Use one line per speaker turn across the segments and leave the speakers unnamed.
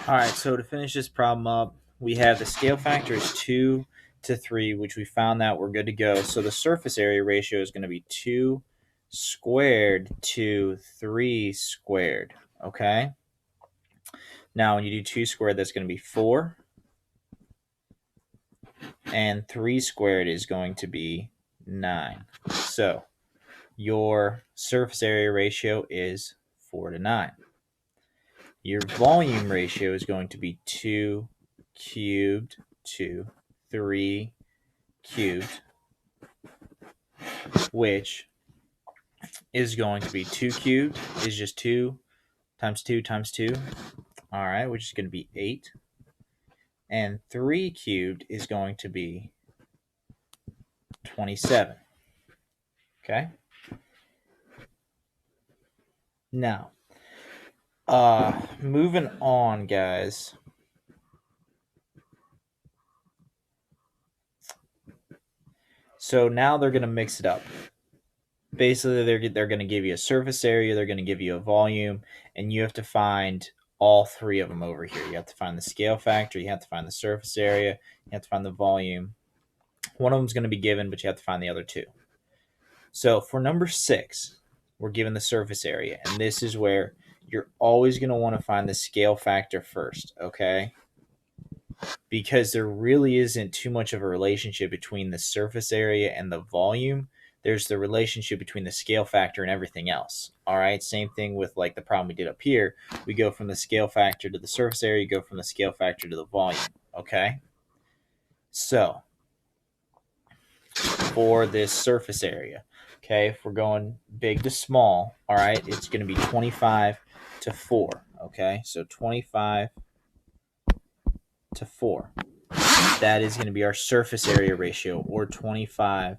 All right, so to finish this problem up, we have the scale factor is 2 to 3, which we found that we're good to go. So the surface area ratio is going to be 2 squared to 3 squared, okay? Now, when you do 2 squared, that's going to be 4. And 3 squared is going to be 9. So your surface area ratio is 4 to 9. Your volume ratio is going to be 2 cubed to 3 cubed, which is going to be 2 cubed is just 2 times 2 times 2, all right, which is going to be 8. And 3 cubed is going to be 27, okay? Now, moving on, guys. So now they're going to mix it up. Basically, they're going to give you a surface area, they're going to give you a volume, and you have to find all three of them over here. You have to find the scale factor, you have to find the surface area, you have to find the volume. One of them is going to be given, but you have to find the other two. So for number 6, we're given the surface area, and this is where you're always going to want to find the scale factor first, okay? Because there really isn't too much of a relationship between the surface area and the volume. There's the relationship between the scale factor and everything else. All right, same thing with like the problem we did up here. We go from the scale factor to the surface area, you go from the scale factor to the volume, okay? So for this surface area, okay, if we're going big to small, all right, it's going to be 25 to 4, okay? So 25 to 4. That is going to be our surface area ratio, or 25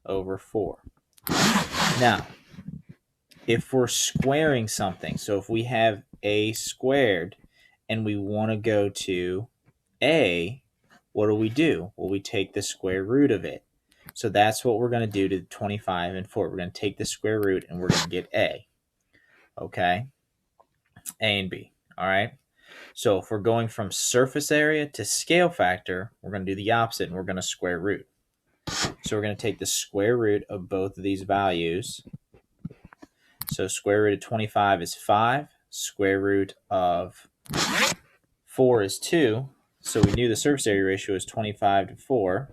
over 4. Now, if we're squaring something, so if we have a squared and we want to go to a, what do? Well, we take the square root of it. So that's what we're going to do to 25 and 4. We're going to take the square root and we're going to get a. Okay? A and b. All right? So if we're going from surface area to scale factor, we're going to do the opposite and we're going to square root. So we're going to take the square root of both of these values. So square root of 25 is 5. Square root of 4 is 2. So we knew the surface area ratio is 25 to 4.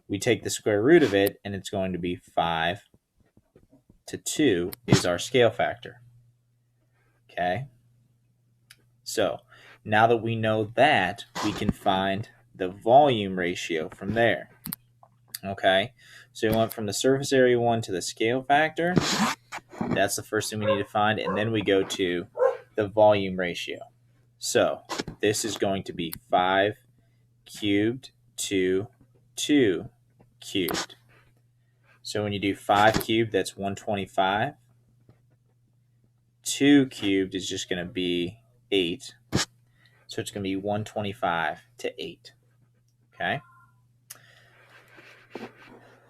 We take the square root of it, and it's going to be 5 to 2 is our scale factor. Okay? So now that we know that, we can find the volume ratio from there. Okay? So we went from the surface area one to the scale factor. That's the first thing we need to find, and then we go to the volume ratio. So this is going to be 5 cubed to 2 cubed. So when you do 5 cubed, that's 125. 2 cubed is just going to be 8. So it's going to be 125 to 8. Okay?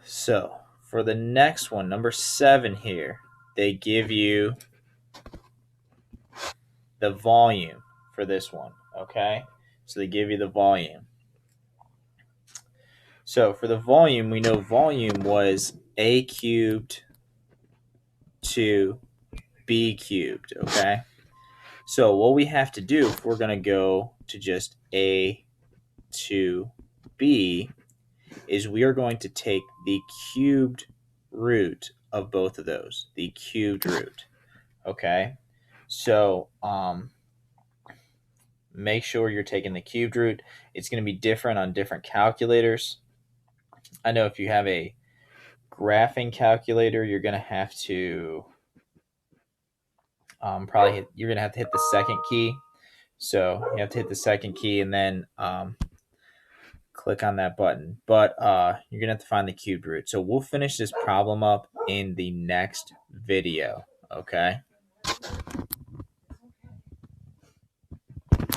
So for the next one, number 7 here, they give you the volume for this one. Okay? So they give you the volume. So for the volume, we know volume was a cubed to b cubed, okay? So what we have to do if we're going to go to just a to b is we are going to take the cubed root of both of those, the cubed root, okay? So make sure you're taking the cubed root. It's going to be different on different calculators. I know if you have a graphing calculator, you're going to have to you're going to have to hit the second key. So you have to hit the second key and then click on that button. But you're going to have to find the cubed root. So we'll finish this problem up in the next video. Okay.